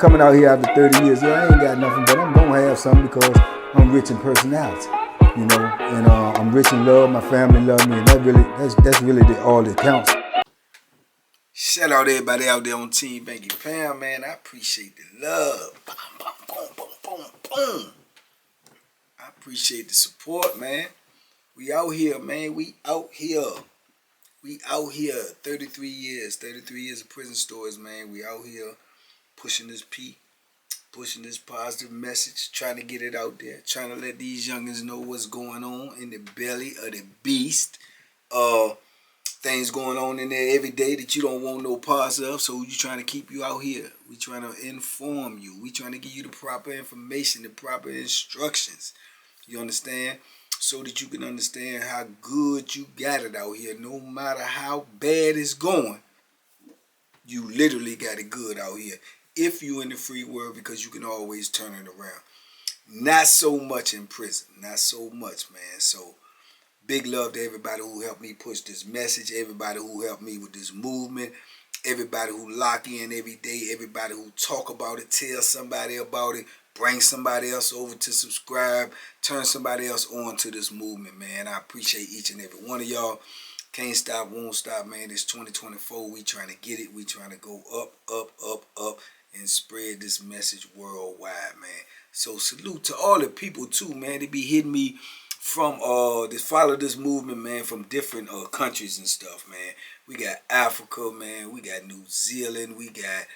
coming out here after 30 years. Yeah, I ain't got nothing, but I'm gonna have something because I'm rich in personality, you know, and I'm rich in love. My family love me, and that's really all that counts. Shout out everybody out there on Team Banky Pound, man. I appreciate the love. Boom, boom, boom, boom, boom. I appreciate the support, man. We out here, man. We out here. We out here. 33 years of prison stories, man. We out here pushing this pushing this positive message, trying to get it out there, trying to let these youngins know what's going on in the belly of the beast. Things going on in there every day that you don't want no parts of, so we trying to keep you out here. We trying to inform you. We trying to give you the proper information, the proper instructions. You understand? So that you can understand how good you got it out here. No matter how bad it's going, you literally got it good out here. If you in the free world, because you can always turn it around. Not so much in prison. Not so much, man. So big love to everybody who helped me push this message, everybody who helped me with this movement, everybody who lock in every day, everybody who talk about it, tell somebody about it, bring somebody else over to subscribe, turn somebody else on to this movement, man. I appreciate each and every one of y'all. Can't stop, won't stop, man. It's 2024. We trying to get it. We trying to go up, up, up, up, and spread this message worldwide, man. So salute to all the people too, man. They be hitting me from they follow this movement, man, from different countries and stuff, man. We got Africa, man. We got New Zealand. We got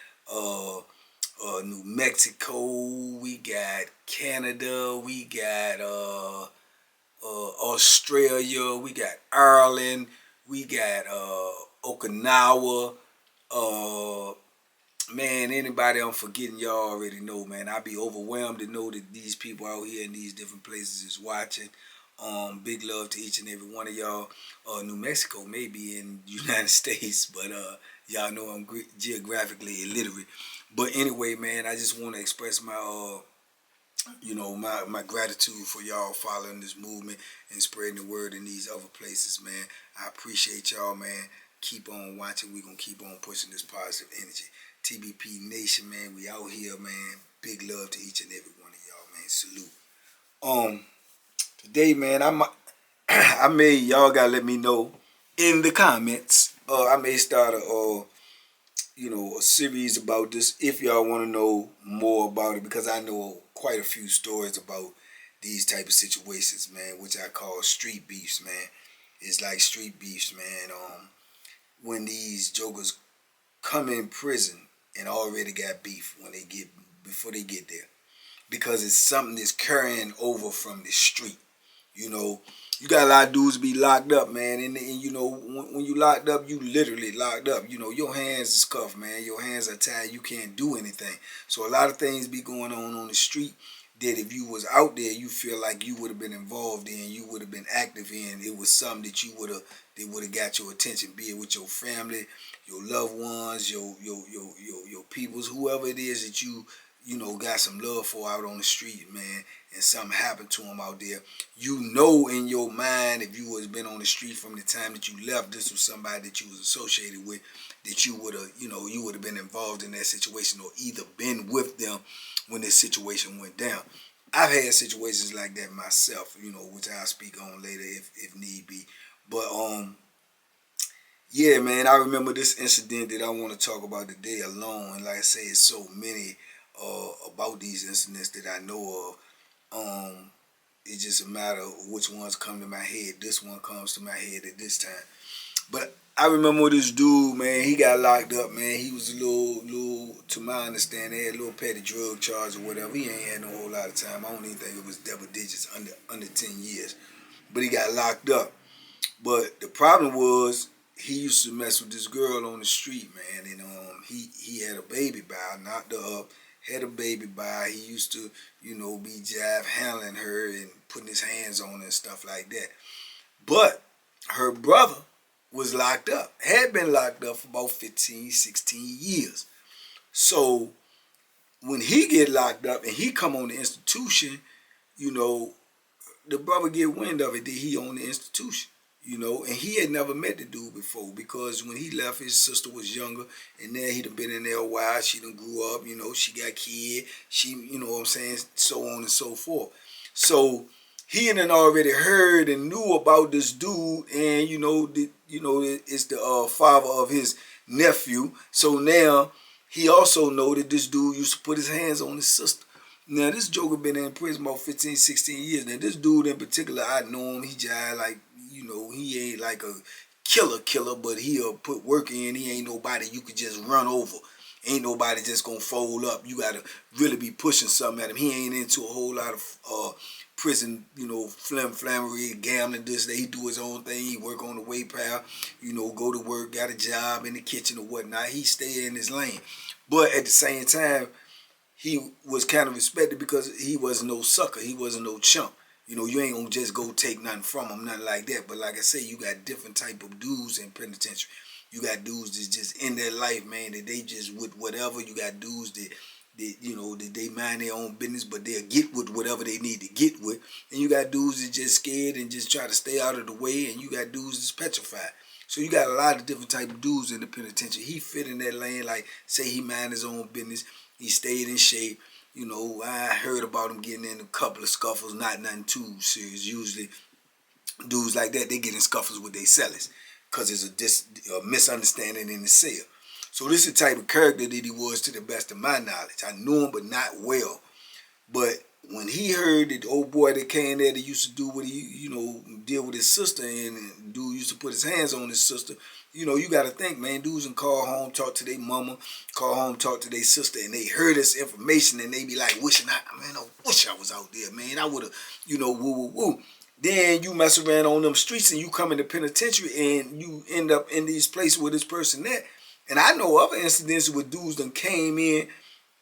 New Mexico. We got Canada. We got Australia. We got Ireland. We got Okinawa. Man, anybody I'm forgetting, y'all already know, man. I be overwhelmed to know that these people out here in these different places is watching. Big love to each and every one of y'all. New Mexico may be in the United States, but y'all know I'm geographically illiterate. But anyway, man, I just want to express my my gratitude for y'all following this movement and spreading the word in these other places, man. I appreciate y'all, man. Keep on watching. We're going to keep on pushing this positive energy. TBP Nation, man, we out here, man. Big love to each and every one of y'all, man. Salute. Today, man, I may, y'all gotta let me know in the comments. I may start a series about this if y'all want to know more about it, because I know quite a few stories about these type of situations, man, which I call street beefs, man. It's like street beefs, man. When these jokers come in prison and already got beef before they get there, because it's something that's carrying over from the street. You know, you got a lot of dudes be locked up, man, and you know, when you locked up, you literally locked up. You know, your hands is cuffed, man. Your hands are tied. You can't do anything. So a lot of things be going on the street that if you was out there, you feel like you would have been involved in, you would have been active in. It was something that they would have got your attention, be it with your family, your loved ones, your peoples, whoever it is that you got some love for out on the street, man, and something happened to them out there. You know in your mind, if you was been on the street from the time that you left, this was somebody that you was associated with, that you would have, you would have been involved in that situation or either been with them when this situation went down. I've had situations like that myself, which I'll speak on later if need be. But yeah, man, I remember this incident that I want to talk about today alone. And like I say, it's so many about these incidents that I know of. It's just a matter of which ones come to my head. This one comes to my head at this time. But I remember this dude, man, he got locked up, man. He was a little, to my understanding, he had a little petty drug charge or whatever. He ain't had no whole lot of time. I don't even think it was double digits, under 10 years. But he got locked up. But the problem was, he used to mess with this girl on the street, man. And he had a baby by her, knocked her up, had a baby by her. He used to, be jive handling her and putting his hands on her and stuff like that. But her brother was locked up, had been locked up for about 15, 16 years. So when he get locked up and he come on the institution, the brother get wind of it that he on the institution. you know, and he had never met the dude before because when he left, his sister was younger, and then he done been in there a while. She done grew up, you know, she got kid, she, you know what I'm saying, so on and so forth. So he had already heard and knew about this dude, and it's the father of his nephew. So now he also know that this dude used to put his hands on his sister. Now, this joker been in prison about 15, 16 years. Now, this dude in particular, I know him. He just like, he ain't like a killer, but he'll put work in. He ain't nobody you could just run over. Ain't nobody just gonna fold up. You gotta really be pushing something at him. He ain't into a whole lot of prison, flammery, gambling, this, that. He do his own thing. He work on the way pal, go to work, got a job in the kitchen or whatnot. He stay in his lane. But at the same time, he was kind of respected because he wasn't no sucker. He wasn't no chump. You ain't gonna just go take nothing from him, nothing like that. But like I say, you got different type of dudes in penitentiary. You got dudes that's just in their life, man, that they just with whatever. You got dudes that they mind their own business, but they'll get with whatever they need to get with. And you got dudes that just scared and just try to stay out of the way. And you got dudes that's petrified. So you got a lot of different type of dudes in the penitentiary. He fit in that lane, like say he mind his own business. He stayed in shape. I heard about him getting in a couple of scuffles, not nothing too serious. Usually, dudes like that, they get in scuffles with their sellers because there's a misunderstanding in the cell. So this is the type of character that he was to the best of my knowledge. I knew him, but not well. But when he heard that the old boy that came there that used to do what he, deal with his sister, and dude used to put his hands on his sister, you got to think, man, dudes can call home, talk to their mama, call home, talk to their sister, and they heard this information, and they be like, I wish I was out there, man. I would have, woo. Then you mess around on them streets, and you come in the penitentiary, and you end up in these places where this person at. And I know other incidents where dudes done came in,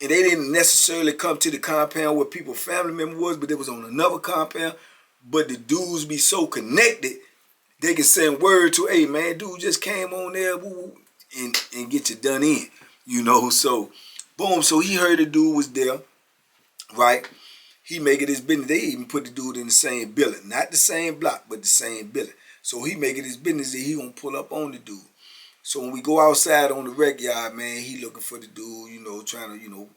and they didn't necessarily come to the compound where people's family member was, but they was on another compound. But the dudes be so connected, they can send word to, hey man, dude just came on there, woo, and get you done in, So, boom. So he heard the dude was there, right? He make it his business. They even put the dude in the same building, not the same block, but the same building. So he make it his business that he gonna pull up on the dude. So when we go outside on the rec yard, man, he looking for the dude, trying to,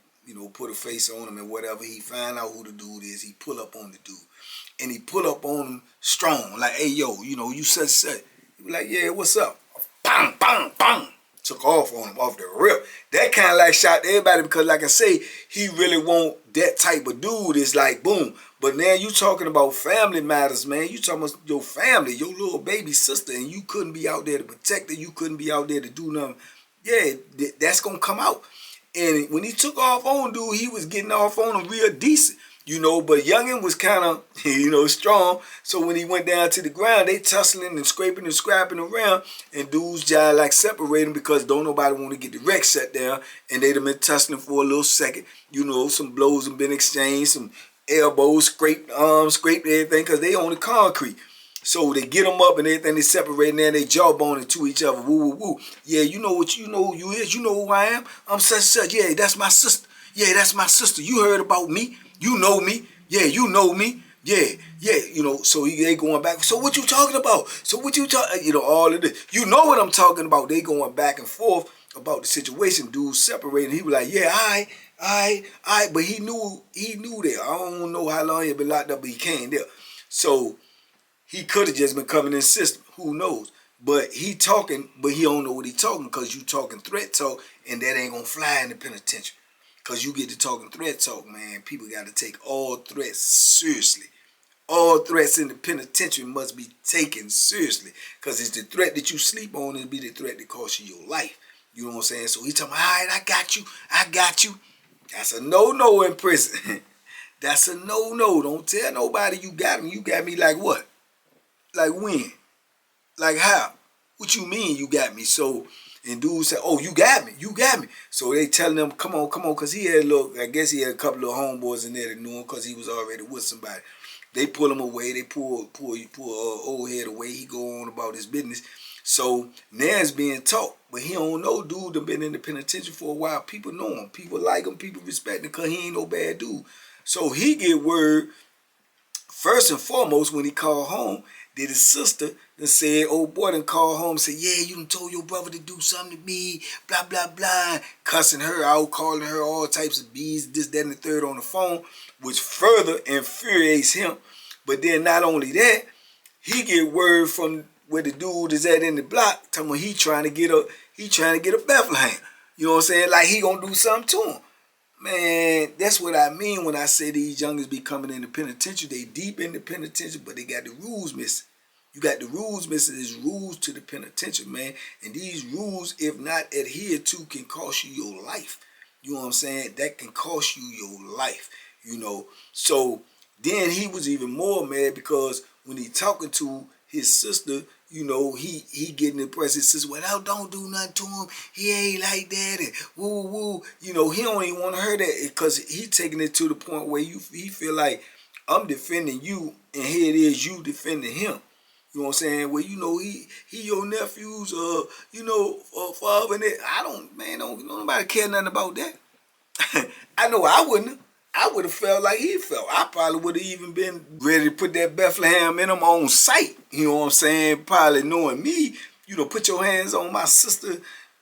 put a face on him and whatever. He find out who the dude is. He pull up on the dude. And he pull up on him strong, like, hey, yo, you such. He be like, yeah, what's up? Bang, bang, bang. Took off on him off the rip. That kind of like shot everybody because, like I say, he really want that type of dude. It's like, boom. But now you talking about family matters, man. You talking about your family, your little baby sister, and you couldn't be out there to protect her. You couldn't be out there to do nothing. Yeah, that's going to come out. And when he took off on dude, he was getting off on him real decent. But youngin was kind of, strong. So when he went down to the ground, they tussling and scraping and scrapping around. And dudes just like separating because don't nobody want to get the wreck shut down. And they'd have been tussling for a little second. Some blows have been exchanged, some elbows, scraped arms, scraped everything because they on the concrete. So they get them up and everything, they separate and then they jawboning to each other. Woo, woo, woo. Yeah, you know what you know who you is. You know who I am. I'm such. Yeah, that's my sister. Yeah, that's my sister. You heard about me. You know me. Yeah, you know me. Yeah. So they going back. So what you talking about? So what you talking, all of this. You know what I'm talking about. They going back and forth about the situation. Dudes separating. He was like, yeah, I. But he knew that. I don't know how long he had been locked up, but he came there. So he could have just been coming in system. Who knows? But he talking, but he don't know what he talking because you talking threat talk, and that ain't going to fly in the penitentiary. Because you get to talking threat talk, man. People got to take all threats seriously. All threats in the penitentiary must be taken seriously. Because it's the threat that you sleep on, it'll be the threat that costs you your life. You know what I'm saying? So he talking, all right, I got you. That's a no-no in prison. That's a no-no. Don't tell nobody you got me. You got me like what? Like when? Like how? What you mean you got me? So, and dudes say, oh, you got me. So they telling them, come on, because he had I guess he had a couple of homeboys in there that knew him because he was already with somebody. They pull him away. They pull old head away. He go on about his business. So now it's being taught. But he don't know dude that been in the penitentiary for a while. People know him. People like him. People respect him because he ain't no bad dude. So he get word, first and foremost, when he called home, Did his sister then said, old boy done called home and said, yeah, you done told your brother to do something to me, blah, blah, blah, cussing her out, calling her all types of B's, this, that, and the third on the phone, which further infuriates him. But then not only that, he get word from where the dude is at in the block, telling him he trying to get a Bethlehem. You know what I'm saying? Like he gonna do something to him. Man, that's what I mean when I say these youngers be coming in the penitentiary. They deep in the penitentiary, but they got the rules missing. You got the rules missing. There's rules to the penitentiary, man. And these rules, if not adhered to, can cost you your life. You know what I'm saying? That can cost you your life, you know. So then he was even more mad because when he talking to his sister, you know, he getting impressed. His sister, well, don't do nothing to him. He ain't like that. And woo, woo. You know, he don't even want to hear that because he taking it to the point where he feel like I'm defending you and here it is you defending him. You know what I'm saying? Well, you know, he your nephew's, father. And don't nobody care nothing about that. I know I wouldn't. I would have felt like he felt. I probably would have even been ready to put that Bethlehem in him on sight. You know what I'm saying? Probably knowing me, you know, put your hands on my sister,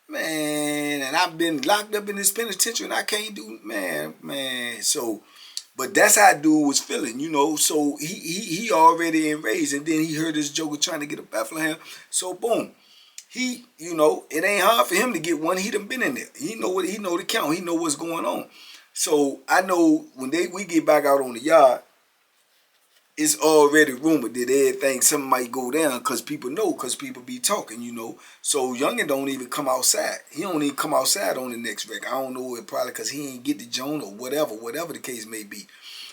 man. And I've been locked up in this penitentiary and I can't do, man. So, but that's how dude was feeling, you know. So he already enraged, and then he heard this joker trying to get a Bethlehem. So boom. He, you know, it ain't hard for him to get one. He done been in there. He know the count. He know what's going on. So I know when we get back out on the yard, it's already rumored that everything something might go down because people know, because people be talking, you know. So Youngin don't even come outside. He don't even come outside on the next record. I don't know, it probably because he ain't get the joint or whatever the case may be.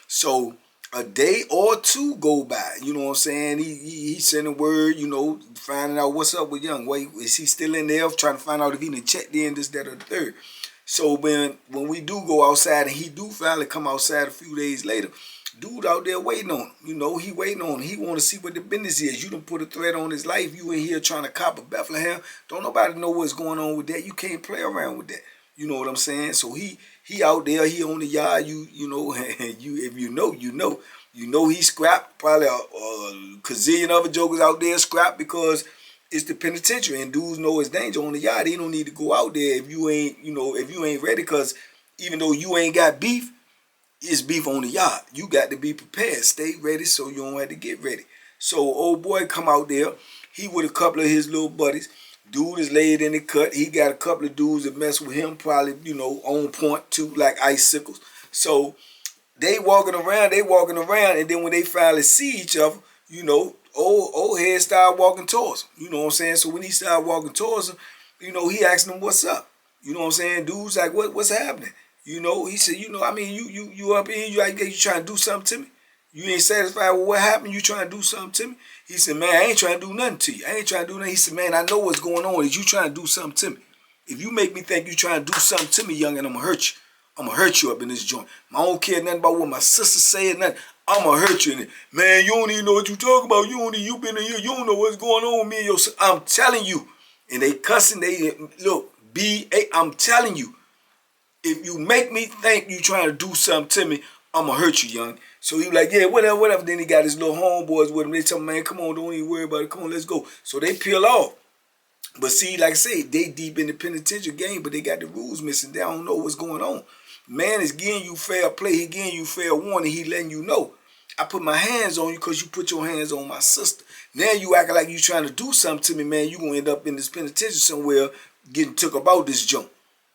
So a day or two go by, you know what I'm saying? He sending word, you know, finding out what's up with Young. Wait, is he still in there? Trying to find out if he done checked in, this, that, or the third. So when we do go outside and he do finally come outside a few days later, dude out there waiting on him. You know, he waiting on him. He want to see what the business is. You done put a threat on his life. You in here trying to cop a Bethlehem. Don't nobody know what's going on with that. You can't play around with that. You know what I'm saying? So he out there. He on the yard. You know, if you know, you know. You know he scrapped. Probably a gazillion other jokers out there scrapped because it's the penitentiary and dudes know it's danger on the yard. He don't need to go out there if you ain't, you know, if you ain't ready, because even though you ain't got beef, it's beef on the yard. You got to be prepared. Stay ready so you don't have to get ready. So old boy come out there. He with a couple of his little buddies. Dude is laid in the cut. He got a couple of dudes that mess with him, probably, you know, on point too, like icicles. So they walking around, and then when they finally see each other, you know, old head started walking towards him. You know what I'm saying? So when he started walking towards him, you know, he asked him what's up. You know what I'm saying? Dude's like, what's happening? You know, he said, you know, I mean, you up in here, you trying to do something to me? You ain't satisfied with what happened? You trying to do something to me? He said, man, I ain't trying to do nothing to you. I ain't trying to do nothing. He said, man, I know what's going on. Is you trying to do something to me? If you make me think you trying to do something to me, young, and I'm going to hurt you. I'm going to hurt you up in this joint. I don't care nothing about what my sister said, nothing. I'm going to hurt you in it. Man, you don't even know what you talking about. You been in here. You don't know what's going on with me and your sister. I'm telling you. And they cussing. Look, I'm telling you. If you make me think you trying to do something to me, I'm going to hurt you, young. So he was like, yeah, whatever. Then he got his little homeboys with him. They tell him, man, come on, don't even worry about it. Come on, let's go. So they peel off. But see, like I say, they deep in the penitentiary game, but they got the rules missing. They don't know what's going on. Man is giving you fair play. He giving you fair warning. He letting you know. I put my hands on you because you put your hands on my sister. Now you acting like you trying to do something to me, man. You going to end up in this penitentiary somewhere getting took about this junk.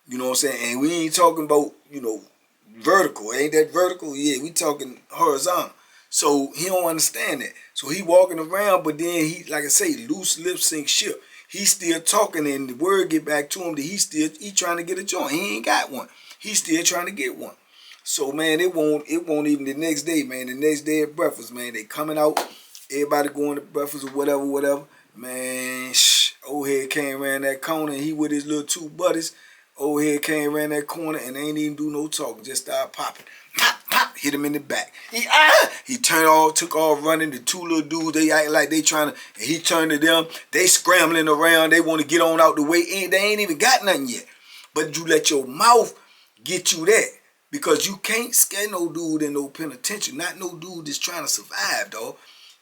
You know what I'm saying? And we ain't talking about, you know, vertical. Ain't that vertical? Yeah, we talking horizontal. So he don't understand that. So he walking around, but then he, like I say, loose lips sink ship. He still talking, and the word get back to him that he trying to get a joint. He ain't got one. He's still trying to get one. So man, it won't even the next day, man. The next day at breakfast, man, they coming out. Everybody going to breakfast or whatever. Man, old head came around that corner, and he with his little two buddies. Old head came around that corner and ain't even do no talking. Just started popping. Pop, pop, hit him in the back. He took off running. The two little dudes, they act like they trying to, and he turned to them. They scrambling around. They want to get on out the way. They ain't even got nothing yet. But you let your mouth get you that. Because you can't scare no dude in no penitentiary. Not no dude that's trying to survive, dog.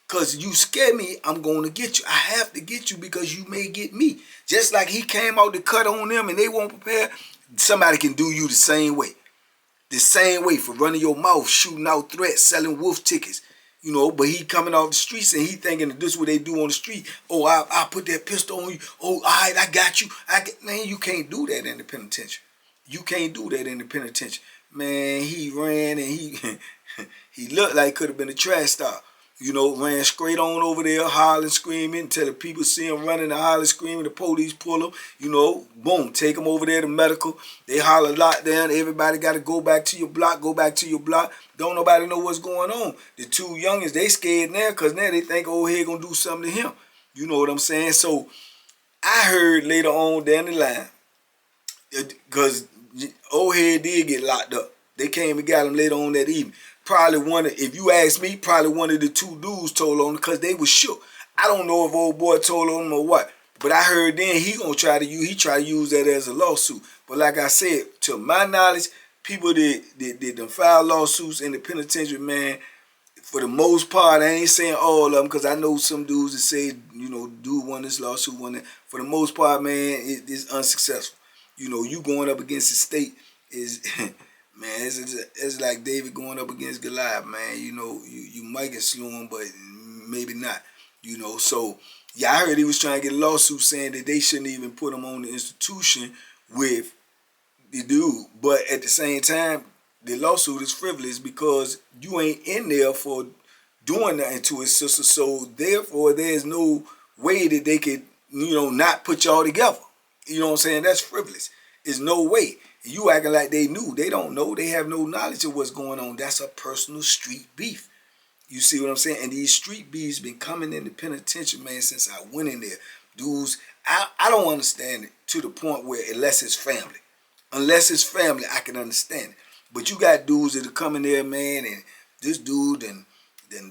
Because you scare me, I'm going to get you. I have to get you because you may get me. Just like he came out to cut on them and they won't prepare, somebody can do you the same way. The same way for running your mouth, shooting out threats, selling wolf tickets. You know, but he coming off the streets and he thinking that this is what they do on the street. Oh, I'll put that pistol on you. Oh, all right, I got you. Man, you can't do that in the penitentiary. You can't do that in the penitentiary. Man, he ran and he he looked like could have been a trash star. You know, ran straight on over there, hollering, screaming, until the people see him running and hollering, screaming. The police pull him. You know, boom, take him over there to medical. They holler lockdown. Everybody got to go back to your block. Go back to your block. Don't nobody know what's going on. The two youngins, they scared now because now they think old head gonna do something to him. You know what I'm saying? So I heard later on down the line, because old head did get locked up. They came and got him later on that evening. Probably one of, if you ask me, probably one of the two dudes told on him because they was shook. I don't know if old boy told on him or what, but I heard then he try to use that as a lawsuit. But like I said, to my knowledge, people that file lawsuits in the penitentiary, man, for the most part, I ain't saying all of them because I know some dudes that say, you know, dude won this lawsuit, won that. For the most part, man, it's unsuccessful. You know, you going up against the state is, man, it's like David going up against Goliath, man. You know, you might get slew him, but maybe not. You know, so, yeah, I heard he was trying to get a lawsuit saying that they shouldn't even put him on the institution with the dude. But at the same time, the lawsuit is frivolous because you ain't in there for doing nothing to his sister. So, therefore, there's no way that they could, you know, not put y'all together. You know what I'm saying? That's frivolous. There's no way. You acting like they knew. They don't know. They have no knowledge of what's going on. That's a personal street beef. You see what I'm saying? And these street beefs been coming in the penitentiary, man, since I went in there. Dudes, I don't understand it to the point where unless it's family. Unless it's family, I can understand it. But you got dudes that are coming there, man, and this dude then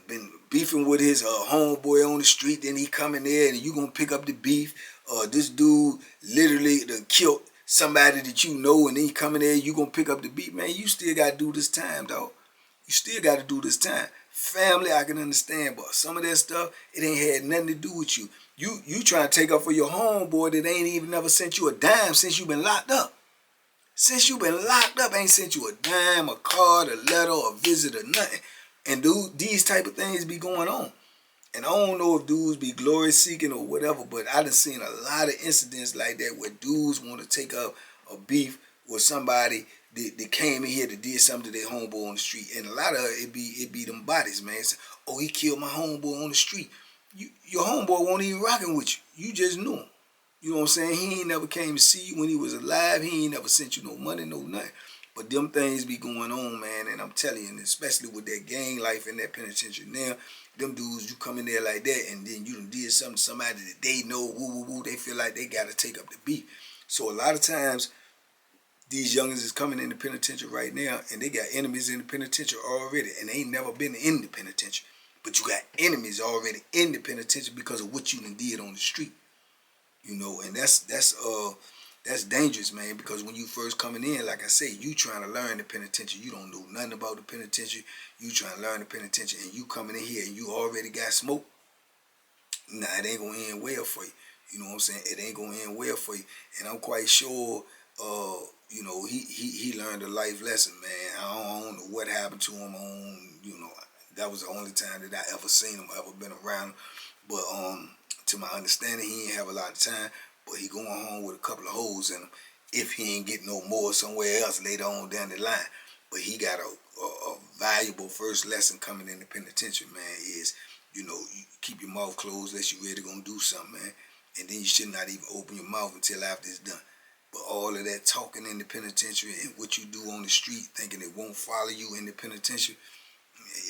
been beefing with his homeboy on the street. Then he coming there and you gonna pick up the beef. This dude literally done killed somebody that you know, and then he coming there, you gonna pick up the beef, man. You still gotta do this time, dog. You still gotta do this time. Family, I can understand, but some of that stuff, it ain't had nothing to do with you. You trying to take up for your homeboy that ain't even never sent you a dime since you been locked up. Since you been locked up, ain't sent you a dime, a card, a letter, a visit, or nothing. And dude, these type of things be going on. And I don't know if dudes be glory seeking or whatever, but I done seen a lot of incidents like that where dudes want to take up a beef with somebody that came in here that did something to their homeboy on the street. And a lot of it be them bodies, man. It's, oh, he killed my homeboy on the street. Your homeboy won't even rocking with you. You just knew him. You know what I'm saying? He ain't never came to see you when he was alive. He ain't never sent you no money, no nothing. But them things be going on, man. And I'm telling you, and especially with that gang life in that penitentiary now, them dudes, you come in there like that, and then you done did something to somebody that they know, woo, they feel like they got to take up the beef. So a lot of times, these youngins is coming in the penitentiary right now, and they got enemies in the penitentiary already, and they ain't never been in the penitentiary. But you got enemies already in the penitentiary because of what you done did on the street. You know, and that's dangerous, man, because when you first coming in, like I say, you trying to learn the penitentiary. You don't know nothing about the penitentiary. You trying to learn the penitentiary, and you coming in here and you already got smoke. Nah, it ain't going to end well for you. You know what I'm saying? It ain't going to end well for you. And I'm quite sure, you know, he learned a life lesson, man. I don't know what happened to him you know, that was the only time that I ever seen him, ever been around him. But, to my understanding, he ain't have a lot of time, but he going home with a couple of holes in him if he ain't getting no more somewhere else later on down the line. But he got a valuable first lesson coming in the penitentiary, man, is, you know, you keep your mouth closed unless you really gonna do something, man. And then you should not even open your mouth until after it's done. But all of that talking in the penitentiary and what you do on the street thinking it won't follow you in the penitentiary,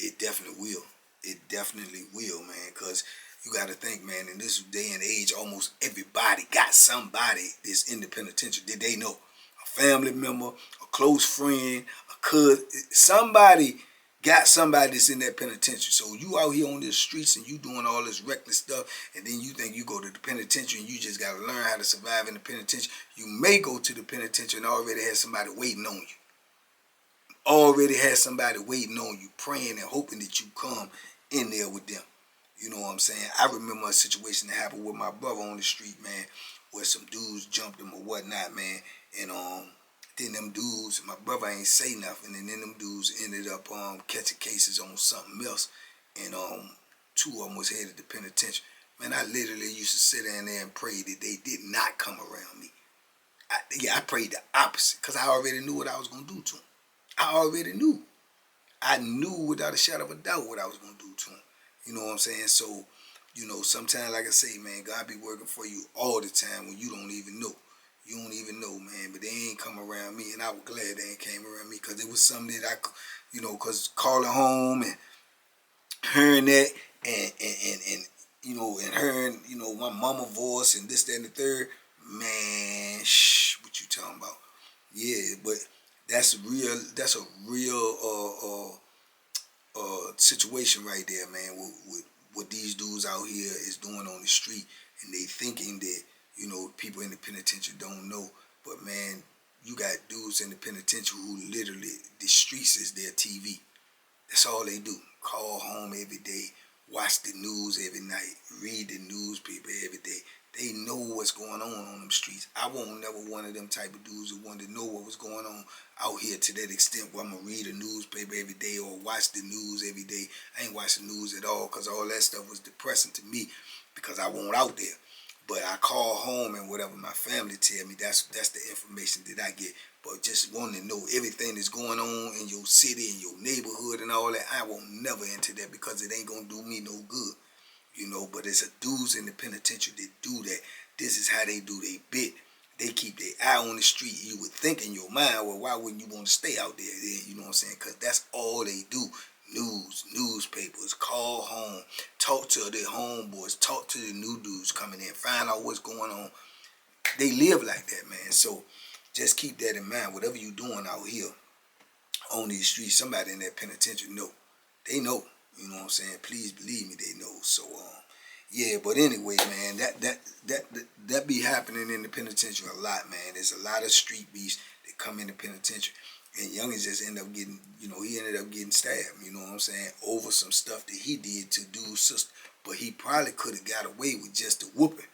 it definitely will. It definitely will, man, because you got to think, man, in this day and age, almost everybody got somebody that's in the penitentiary that they know. A family member, a close friend, a cousin. Somebody got somebody that's in that penitentiary. So you out here on the streets and you doing all this reckless stuff, and then you think you go to the penitentiary and you just got to learn how to survive in the penitentiary. You may go to the penitentiary and already have somebody waiting on you. Already has somebody waiting on you, praying and hoping that you come in there with them. You know what I'm saying? I remember a situation that happened with my brother on the street, man, where some dudes jumped him or whatnot, man, and then them dudes, my brother ain't say nothing, and then them dudes ended up catching cases on something else, and 2 of them was headed to penitentiary. Man, I literally used to sit down there and pray that they did not come around me. I prayed the opposite, because I already knew what I was going to do to them. I already knew. I knew without a shadow of a doubt what I was going to do to them. You know what I'm saying? So, you know, sometimes, like I say, man, God be working for you all the time when you don't even know. You don't even know, man, but they ain't come around me, and I was glad they ain't came around me, because it was something that I, you know, because calling home and hearing that, and you know, and hearing, you know, my mama voice and this, that, and the third, man, what you talking about? Yeah, but that's a real situation right there, man, with what these dudes out here is doing on the street, and they thinking that, you know, people in the penitentiary don't know. But man, you got dudes in the penitentiary who literally, the streets is their TV. That's all they do. Call home every day, watch the news every night, read the newspaper every day. They know what's going on them streets. I won't never one of them type of dudes who wanted to know what was going on out here to that extent where I'm going to read a newspaper every day or watch the news every day. I ain't watching the news at all, because all that stuff was depressing to me, because I won't out there. But I call home, and whatever my family tell me, that's the information that I get. But just wanting to know everything that's going on in your city, in your neighborhood and all that, I won't never enter that, because it ain't going to do me no good. You know, but it's a dudes in the penitentiary that do that. This is how they do their bit. They keep their eye on the street. You would think in your mind, well, why wouldn't you want to stay out there? You know what I'm saying? Because that's all they do. News, newspapers, call home, talk to their homeboys, talk to the new dudes coming in, find out what's going on. They live like that, man. So just keep that in mind. Whatever you doing out here on these streets, somebody in that penitentiary know. They know. You know what I'm saying? Please believe me, they know. So yeah, but anyway, man, that be happening in the penitentiary a lot, man. There's a lot of street beasts that come in the penitentiary, and youngins just end up getting, you know, he ended up getting stabbed, you know what I'm saying, over some stuff that he did to dude's sister. But he probably could have got away with just a whooping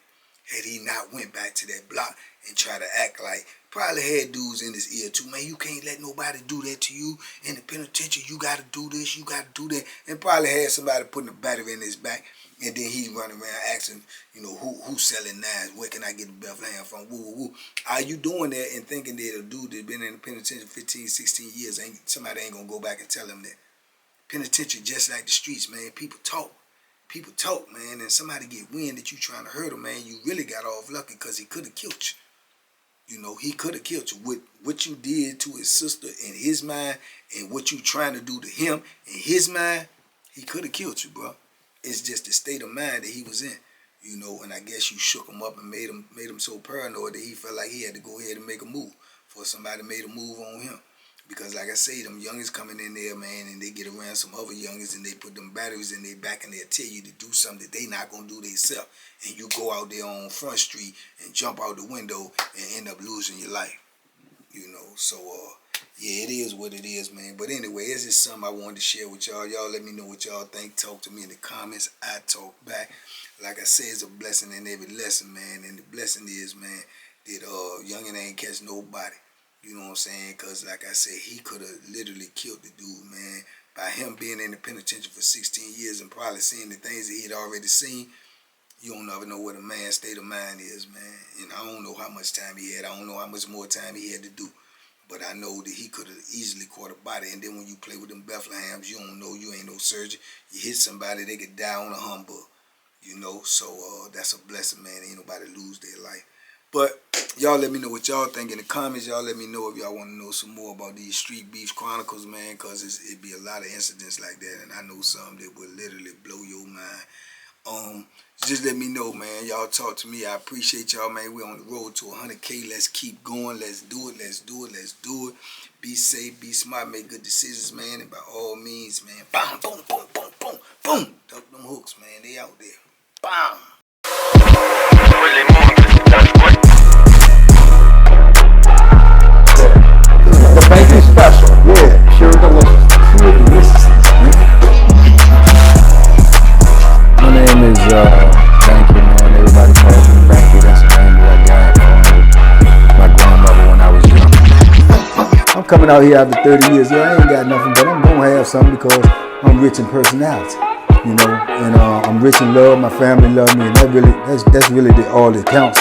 had he not went back to that block and try to act like, probably had dudes in his ear too, man, you can't let nobody do that to you in the penitentiary, you got to do this, you got to do that, and probably had somebody putting a battery in his back, and then he running around asking, you know, who's selling knives, where can I get the Bethlehem from, woo, woo, woo. Are you doing that and thinking that a dude that's been in the penitentiary 15, 16 years, somebody ain't going to go back and tell him that? Penitentiary just like the streets, man, people talk. People talk, man, and somebody get wind that you trying to hurt him, man, you really got off lucky, because he could have killed you. You know, he could have killed you. With what you did to his sister in his mind, and what you trying to do to him in his mind, he could have killed you, bro. It's just the state of mind that he was in, you know, and I guess you shook him up and made him so paranoid that he felt like he had to go ahead and make a move, for somebody made a move on him. Because like I say, them youngins coming in there, man, and they get around some other youngins and they put them batteries in their back and they'll tell you to do something that they not going to do themselves. And you go out there on Front Street and jump out the window and end up losing your life. You know, so, yeah, it is what it is, man. But anyway, it's just something I wanted to share with y'all. Y'all let me know what y'all think. Talk to me in the comments. I talk back. Like I say, it's a blessing in every lesson, man. And the blessing is, man, that youngin ain't catch nobody. You know what I'm saying? Because, like I said, he could have literally killed the dude, man. By him being in the penitentiary for 16 years and probably seeing the things that he'd already seen, you don't ever know what a man's state of mind is, man. And I don't know how much time he had. I don't know how much more time he had to do. But I know that he could have easily caught a body. And then when you play with them Bethlehems, you don't know, you ain't no surgeon. You hit somebody, they could die on a humbug. You know, so that's a blessing, man. Ain't nobody lose their life. But y'all let me know what y'all think in the comments. Y'all let me know if y'all want to know some more about these Street Beefs Chronicles, man, because it'd be a lot of incidents like that, and I know some that would literally blow your mind. Just let me know, man. Y'all talk to me. I appreciate y'all, man. We're on the road to 100K. Let's keep going. Let's do it. Let's do it. Let's do it. Be safe. Be smart. Make good decisions, man. And by all means, man. Boom, boom, boom, boom, boom, boom. Duck them hooks, man. They out there. Bam. The banky special. Yeah, pure delicious. Pure delicious. coming out here after 30 years. Yeah, I ain't got nothing, but I'm gonna have something because I'm rich in personality, you know, and I'm rich in love. My family love me, and that's really all that counts.